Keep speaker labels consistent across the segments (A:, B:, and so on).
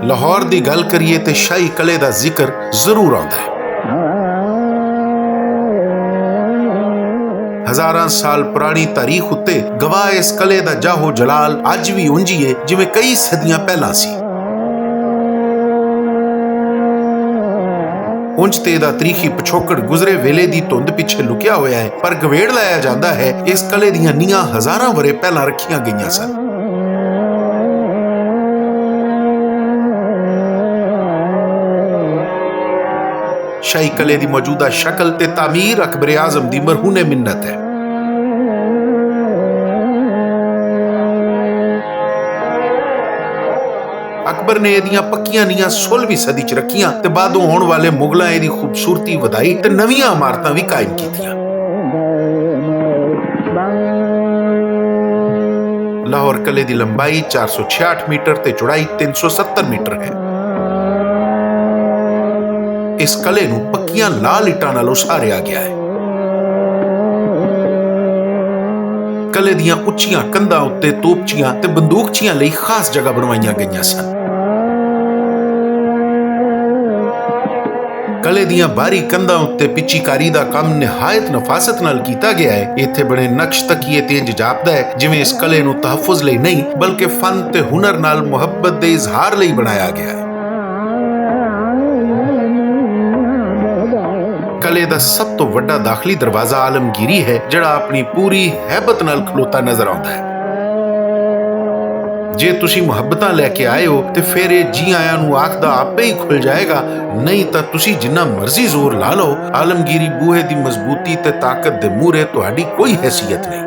A: ਲਾਹੌਰ ਦੀ ਗੱਲ ਕਰੀਏ ਤੇ ਸ਼ਾਹੀ ਕਲੇ ਦਾ ਜ਼ਿਕਰ ਜ਼ਰੂਰ ਆਉਂਦਾ ਹੈ। ਹਜ਼ਾਰਾਂ ਸਾਲ ਪੁਰਾਣੀ ਤਾਰੀਖ ਉੱਤੇ ਗਵਾਹ ਇਸ ਕਲੇ ਦਾ ਜਾਹੋ ਜਲਾਲ ਅੱਜ ਵੀ ਉਂਝ ਹੀ ਹੈ ਜਿਵੇਂ ਕਈ ਸਦੀਆਂ ਪਹਿਲਾਂ ਸੀ। ਉਂਝ ਤੇ ਦਾ ਤਰੀਖੀ ਪਿਛੋਕੜ ਗੁਜ਼ਰੇ ਵੇਲੇ ਦੀ ਧੁੰਦ ਪਿੱਛੇ ਲੁਕਿਆ ਹੋਇਆ ਹੈ, ਪਰ ਗਵੇੜ ਲਾਇਆ ਜਾਂਦਾ ਹੈ ਇਸ ਕਲੇ ਦੀਆਂ ਨੀਹਾਂ ਹਜ਼ਾਰਾਂ ਵਰੇ ਪਹਿਲਾਂ ਰੱਖੀਆਂ ਗਈਆਂ ਸਨ। शाही कले की मौजूदा शक्ल ते तामीर अकबर आजम की मरहूने मिन्नत है। अकबर ने इहदियां पक्कियां नीहां 16वीं सदी च रखियां ते बादों होण वाले मुगलां इहदी खूबसूरती वधाई ते नवीं इमारतां भी कायम कीतियां। लाहौर कले की लंबाई 466 मीटर ते चौड़ाई 370 मीटर है। इस कले नूं पक्कियां लाल इटां नाल उसारिया गया है। कले दियां उच्चियां कंधां उत्ते तोपचियां ते बंदूकचियां लई खास जगह बनवाईयां गईयां सन। कले दियां बाहरी कंधां उत्ते पिच्चीकारी दा काम निहायत नफासत नाल कीता गया है। इत्थे बने नक्श तकीए ते इंज जापदा है जिवें इस कले नूं तहफ्फुज़ लई नहीं बल्कि फन ते हुनर नाल मुहब्बत दे इजहार लई बनाया गया है। कले दा सब तो वड्डा दाखली दरवाजा आलमगीरी है, जिहड़ा अपनी पूरी हैबत नाल खलोता नजर आउंदा है। जे तुसी मुहब्बतां लैके आए हो ते फिर ये जी आयां नूं आखदा आपे ही खुल जाएगा, नहीं तां तुसी जिन्ना मर्जी जोर ला लो, आलमगीरी बूहे दी मजबूती ते ताकत दे मूहरे तुहाडी कोई हैसियत नहीं।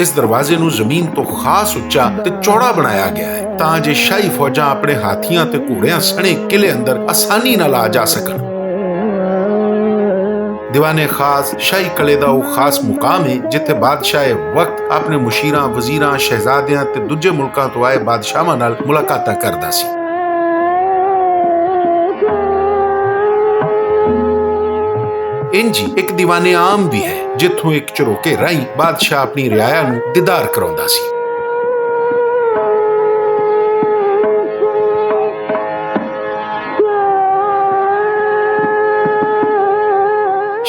A: इस दरवाजे नूं जमीन तो खास उच्चा ते चौड़ा बनाया गया है तां जे शाही फौजां अपने हाथियां ते घोड़ियां सने किले अंदर आसानी नाल आ जा सकन। दीवाने खास शाही कले दा वो खास मुकाम है जिथे बादशाह वक्त अपने मुशीरां, वजीरां, शहजादियां ते दूजे मुल्कां तो आए बादशाहां नाल मुलाकातां करदा सी। इंजी एक दीवाने आम भी है जिथों एक झरोके राही बादशाह अपनी रियाया नूं दीदार कराउंदा सी।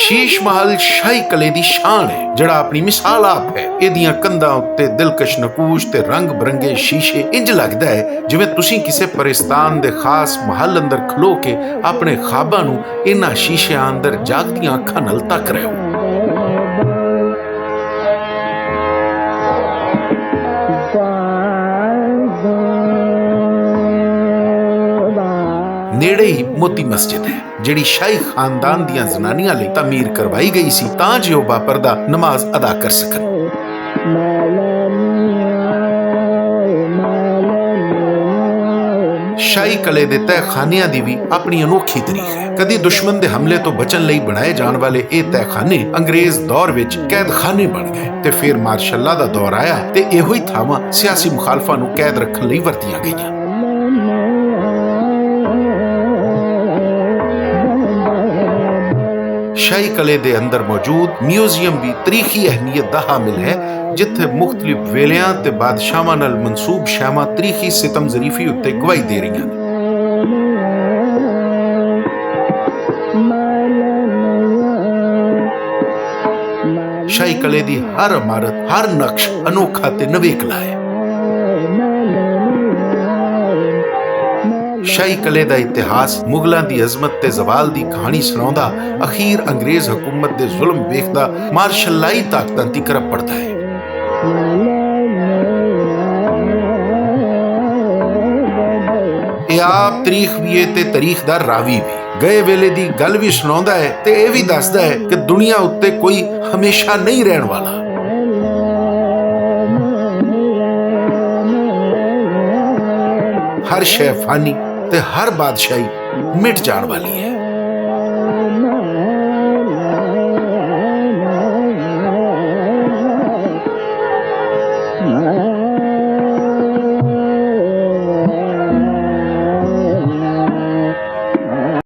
A: शीश महल शाही कले दी शान है, जिहड़ा अपनी मिसाल आप है। इहदियां कंधां उत्ते दिलकश नकूश ते रंग बिरंगे शीशे, इंज लगदा है जिवें तुसीं किसे परिस्तान दे खास महल अंदर खलो के अपने ख्वाबां नूं इन्हां शीशिਆਂ अंदर जागदियां अखां नाल तक रहे हो। नेड़े ही मोती मस्जिद है, जिहड़ी शाही खानदान दियां जनानियां लई तमीर करवाई गई सी तां जे ओह बापर्दा नमाज अदा कर सकन। शाही कले दे तहखानियां दी भी अपनी अनोखी तरीक है। कदी दुश्मन दे हमले तो बचन लई बनाए जाण वाले ये तहखाने अंग्रेज दौर विच कैदखाने बन गए ते फिर मार्शल्ला दा दौर आया ते इहो ही थावां सियासी मुखालफां नूं कैद रखण लई वरतियां गईयां। शाही कले दे अंदर मौजूद म्यूजियम भी तरीखी अहमियत दा हामिल है, जिथे मुख्तलिफ वेलियां ते बादशाहां नाल मंसूब शामां तरीखी सितम ज़रीफी उत्ते गवाही दे रही हैं। शाही कले दी हर इमारत, हर नक्श अनोखा ते नवेकला है। शाही कले दा इतिहास मुगलां दी अजमत ते जवाल दी कहानी सुणाउंदा अखीर अंग्रेज हुकूमत दे जुल्म वेखदा मार्शलाई ताकतां तिकर पड़दा है। ਇਹ ਆਪ ਤਾਰੀਖ ਵੀ ਹੈ ਤੇ ਤਾਰੀਖ ਦਾ ਰਾਵੀ ਵੀ। ਗਏ ਵੇਲੇ ਦੀ ਗੱਲ ਵੀ ਸੁਣਾਉਂਦਾ ਹੈ ਤੇ ਇਹ ਵੀ ਦੱਸਦਾ ਹੈ ਕਿ ਦੁਨੀਆ ਉੱਤੇ ਕੋਈ ਹਮੇਸ਼ਾ ਨਹੀਂ ਰਹਿਣ ਵਾਲਾ। हर शय फानी ते हर बादशाही मिट जाने वाली है।